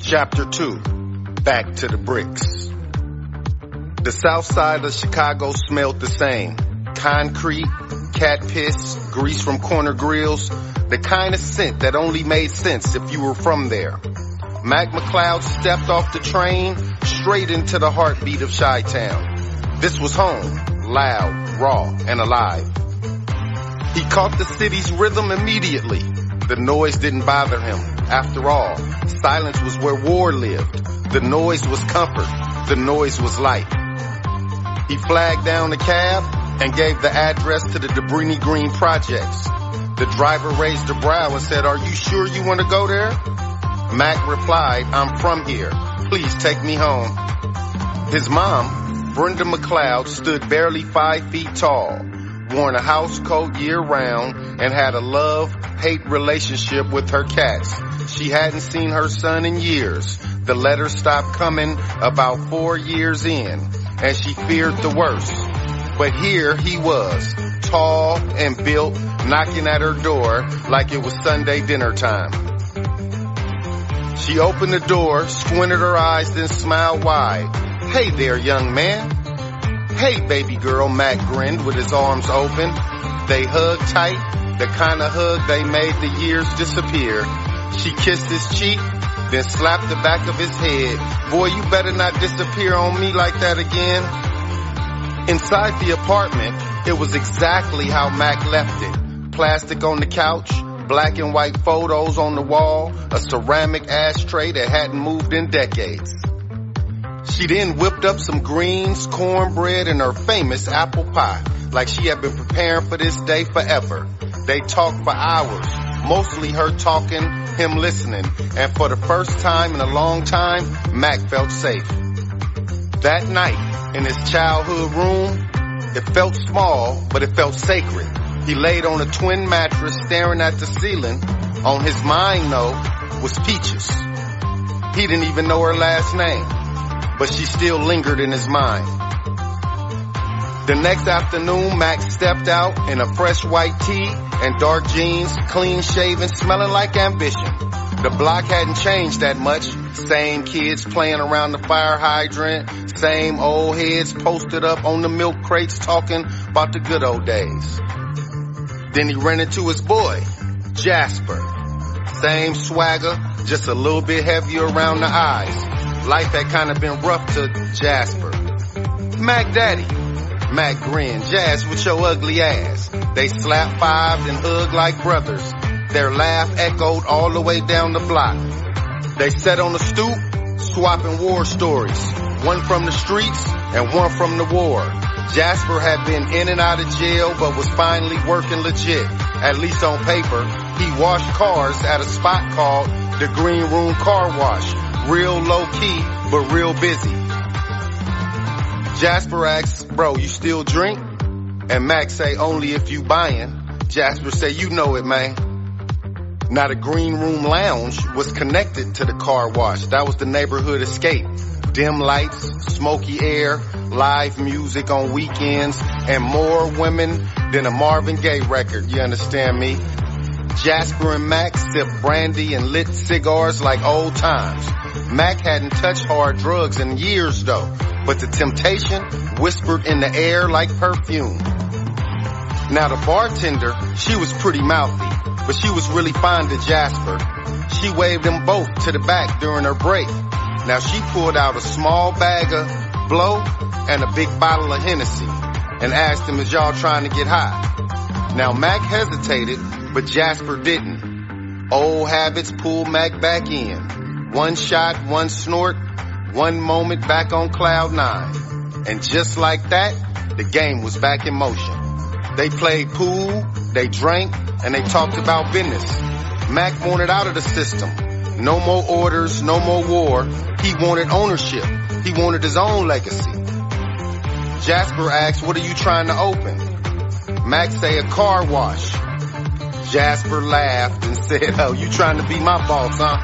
Chapter 2, Back to the Bricks. The south side of Chicago smelled the same. Concrete, cat piss, grease from corner grills, the kind of scent that only made sense if you were from there. McCloud stepped off the train straight into the heartbeat of Chi-Town. This was home, loud, raw, and alive. He caught the city's rhythm immediately. The noise didn't bother him. After all, silence was where war lived. The noise was comfort. The noise was light. He flagged down the cab and gave the address to the Debrini Green projects. The driver raised a brow and said, "Are you sure you want to go there?" Mac replied, "I'm from here. Please take me home." His mom, Brenda McCloud, stood barely 5 feet tall, wore a house coat year-round, and had a love-hate relationship with her cats. She hadn't seen her son in years. The letters stopped coming about 4 years in, and she feared the worst. But here he was, tall and built, knocking at her door like it was Sunday dinner time. She opened the door, squinted her eyes, then smiled wide. "Hey there, young man." "Hey, baby girl," Mac grinned with his arms open. They hugged tight, the kind of hug they made the years disappear. She kissed his cheek, then slapped the back of his head. "Boy, you better not disappear on me like that again." Inside the apartment, it was exactly how Mac left it. Plastic on the couch, black and white photos on the wall, a ceramic ashtray that hadn't moved in decades. She then whipped up some greens, cornbread, and her famous apple pie, like she had been preparing for this day forever. They talked for hours, mostly her talking, him listening, and for the first time in a long time, Mac felt safe. That night, in his childhood room, it felt small, but it felt sacred. He laid on a twin mattress staring at the ceiling. On his mind, though, was Peaches. He didn't even know her last name, but she still lingered in his mind. The next afternoon, Mac stepped out in a fresh white tee and dark jeans, clean shaven, smelling like ambition. The block hadn't changed that much. Same kids playing around the fire hydrant, same old heads posted up on the milk crates talking about the good old days. Then he ran into his boy, Jasper. Same swagger, just a little bit heavier around the eyes. Life had kind of been rough to Jasper. "Mac Daddy." Mac grinned. "Jazz with your ugly ass." They slap-fived and hugged like brothers. Their laugh echoed all the way down the block. They sat on the stoop, swapping war stories. One from the streets and one from the war. Jasper had been in and out of jail but was finally working legit, at least on paper. He washed cars at a spot called the Green Room Car Wash. Real low-key, but real busy. Jasper asks, "Bro, you still drink?" And Mac say, "Only if you buying." Jasper say, "You know it, man." Now the Green Room Lounge was connected to the car wash. That was the neighborhood escape. Dim lights, smoky air, live music on weekends, and more women than a Marvin Gaye record, you understand me? Jasper and Mac sipped brandy and lit cigars like old times. Mac hadn't touched hard drugs in years though, but the temptation whispered in the air like perfume. Now the bartender, she was pretty mouthy, but she was really fond of Jasper. She waved them both to the back during her break. Now she pulled out a small bag of blow and a big bottle of Hennessy and asked him, "Is y'all trying to get high?" Now Mac hesitated, but Jasper didn't. Old habits pulled Mac back in. One shot, one snort, one moment back on cloud 9. And just like that, the game was back in motion. They played pool, they drank, and they talked about business. Mac wanted out of the system. No more orders, no more war. He wanted ownership. He wanted his own legacy. Jasper asked, "What are you trying to open?" Mac say, "A car wash." Jasper laughed and said, "Oh, you trying to be my boss, huh?"